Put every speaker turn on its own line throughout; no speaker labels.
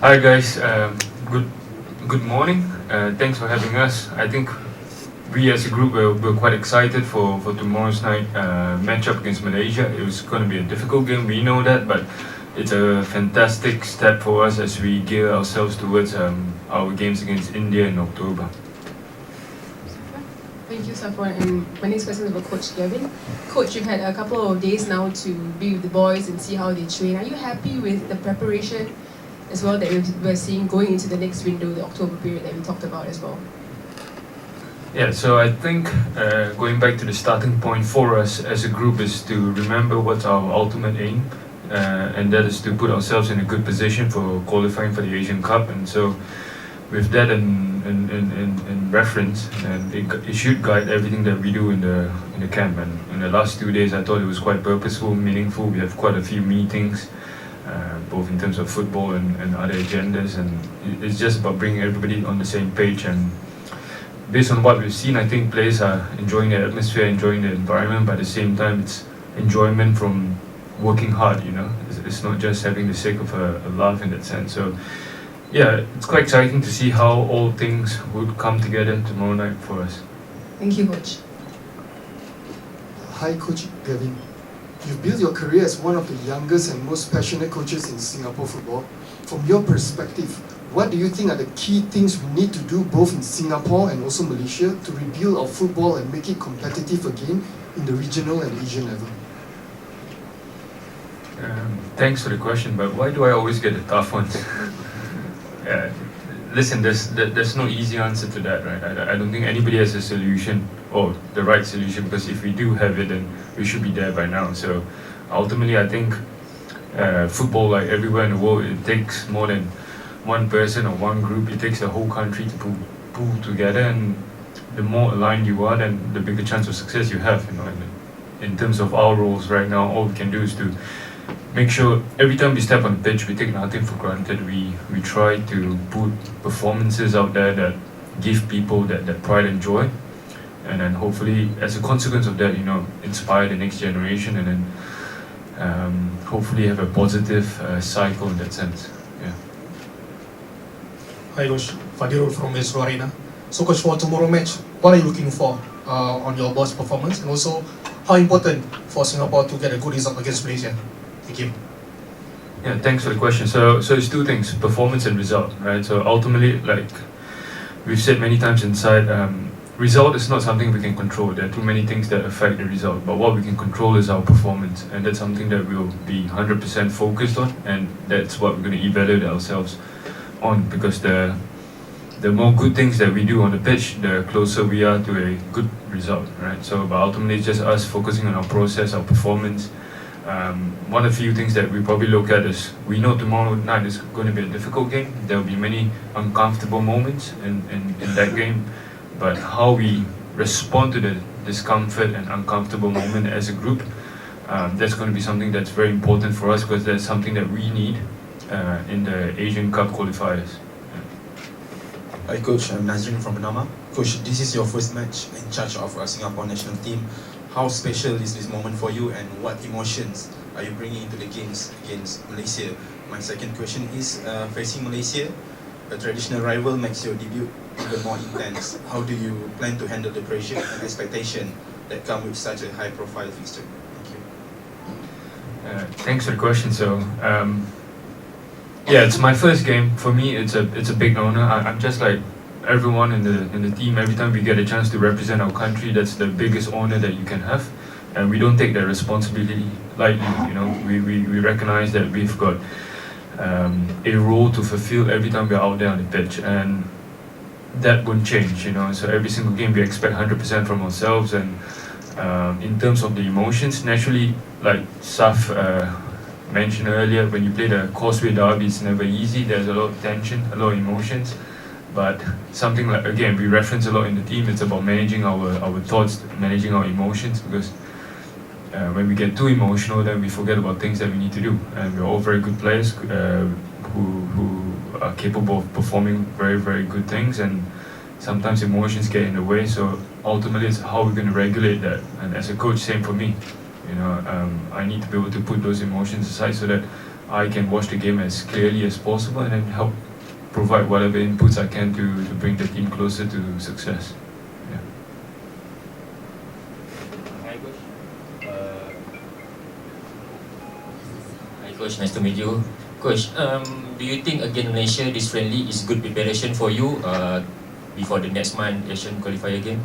Hi guys, good morning. Thanks for having us. I think we as a group we're quite excited for tomorrow's night matchup against Malaysia. It was going to be a difficult game, we know that, but it's a fantastic step for us as we gear ourselves towards our games against India in October.
Thank you, Safwan. And my next question is about Coach Gavin. Coach, you've had a couple of days now to be with the boys and see how they train. Are you happy with the preparation as well that we're seeing going into the next window, the October period that we talked about as well?
Yeah, so I think going back to the starting point for us as a group is to remember what's our ultimate aim, and that is to put ourselves in a good position for qualifying for the Asian Cup. And so with that in reference, and it should guide everything that we do in the camp. And in the last 2 days, I thought it was quite purposeful, meaningful. We have quite a few meetings, both in terms of football and other agendas, and it's just about bringing everybody on the same page. And based on what we've seen, I think players are enjoying the atmosphere, enjoying the environment, but at the same time, it's enjoyment from working hard. It's not just having the sake of a laugh in that sense. So yeah, it's quite exciting to see how all things would come together tomorrow night for us.
Thank you, Coach.
Hi, Coach Gavin. You've built your career as one of the youngest and most passionate coaches in Singapore football. From your perspective, what do you think are the key things we need to do both in Singapore and also Malaysia to rebuild our football and make it competitive again in the regional and Asian level?
Thanks for the question, but why do I always get the tough ones? Listen, there's no easy answer to that, right? I don't think anybody has a solution or the right solution, because if we do have it, then we should be there by now. So ultimately, I think football, like everywhere in the world, it takes more than one person or one group. It takes the whole country to pull together, and the more aligned you are, then the bigger chance of success you have. In terms of our roles right now, all we can do is to make sure every time we step on the pitch, we take nothing for granted. We try to put performances out there that give people that pride and joy, and then hopefully, as a consequence of that, inspire the next generation, and then hopefully have a positive cycle in that sense. Yeah.
Hi, Coach. Fadirul from Metro Arena. So, Coach, for tomorrow match, what are you looking for on your boss' performance, and also how important for Singapore to get a good result against Malaysia? Thank you.
Yeah, thanks for the question. So it's two things: performance and result, right? So ultimately, like we've said many times inside, result is not something we can control. There are too many things that affect the result, but what we can control is our performance, and that's something that we'll be 100% focused on, and that's what we're going to evaluate ourselves on, because the more good things that we do on the pitch, the closer we are to a good result, right? So, but ultimately, it's just us focusing on our process, our performance. One of the few things that we probably look at is, we know tomorrow night is going to be a difficult game. There will be many uncomfortable moments in that game, but how we respond to the discomfort and uncomfortable moment as a group, that's going to be something that's very important for us, because that's something that we need in the Asian Cup qualifiers.
Hi Coach, I'm Nazrin from Manama. Coach, this is your first match in charge of our Singapore national team. How special is this moment for you, and what emotions are you bringing into the games against Malaysia? My second question is, facing Malaysia, a traditional rival, makes your debut even more intense. How do you plan to handle the pressure and expectation that come with such a high-profile fixture? Thank you.
Thanks for the question. So, yeah, it's my first game. For me, it's a big honor. I'm just like everyone in the team. Every time we get a chance to represent our country, that's the biggest honor that you can have, and we don't take that responsibility lightly. We recognize that we've got a role to fulfill every time we're out there on the pitch, and that won't change. So every single game we expect 100% from ourselves, and in terms of the emotions, naturally, like Saf mentioned earlier, when you play the Causeway Derby, it's never easy. There's a lot of tension, a lot of emotions. But something like, again, we reference a lot in the team, it's about managing our thoughts, managing our emotions, because when we get too emotional, then we forget about things that we need to do. And we're all very good players who are capable of performing very, very good things, and sometimes emotions get in the way. So ultimately, it's how we're going to regulate that. And as a coach, same for me. I need to be able to put those emotions aside so that I can watch the game as clearly as possible and then help provide whatever inputs I can to bring the team closer to success. Yeah.
Hi, Coach. Hi, Coach. Nice to meet you. Coach, do you think against Malaysia this friendly is good preparation for you before the next month Asian qualifier game?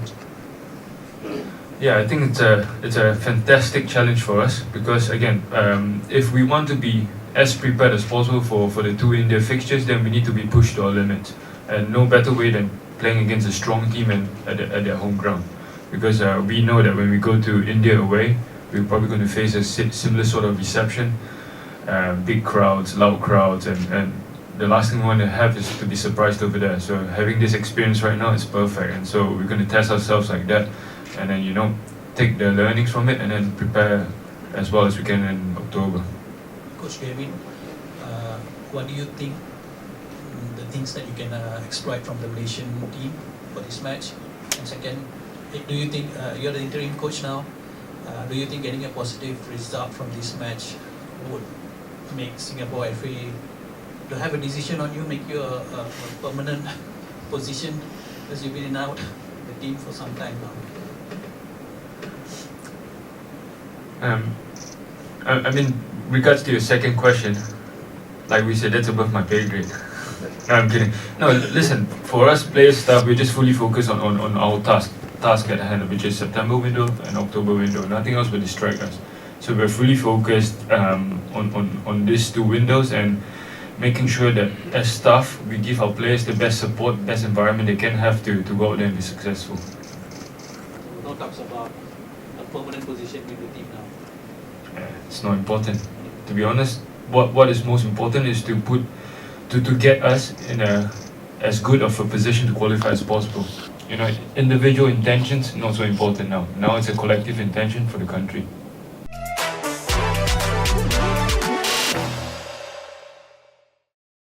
Yeah, I think it's a fantastic challenge for us because again, if we want to be as prepared as possible for the two India fixtures, then we need to be pushed to our limits, and no better way than playing against a strong team and at their home ground, because we know that when we go to India away, we're probably going to face a similar sort of reception, big crowds, loud crowds, and the last thing we want to have is to be surprised over there. So having this experience right now is perfect, and so we're going to test ourselves like that, and then take the learnings from it and then prepare as well as we can in October.
Coach Gavin, what do you think the things that you can exploit from the Malaysian team for this match? And second, do you think you're the interim coach now? Do you think getting a positive result from this match would make Singapore FA to have a decision on you, make you a permanent position, because you've been in and out the team for some time now?
I mean, regards to your second question, like we said, that's above my pay grade. No, I'm kidding. No, listen, for us player staff, we're just fully focused on our task at hand, which is September window and October window. Nothing else will distract us. So we're fully focused on these two windows and making sure that as staff, we give our players the best support, best environment they can have to go out there and be successful.
No talks about a permanent position with the team now.
It's not important. To be honest, what is most important is to get us in as good of a position to qualify as possible. Individual intentions not so important now. Now it's a collective intention for the country.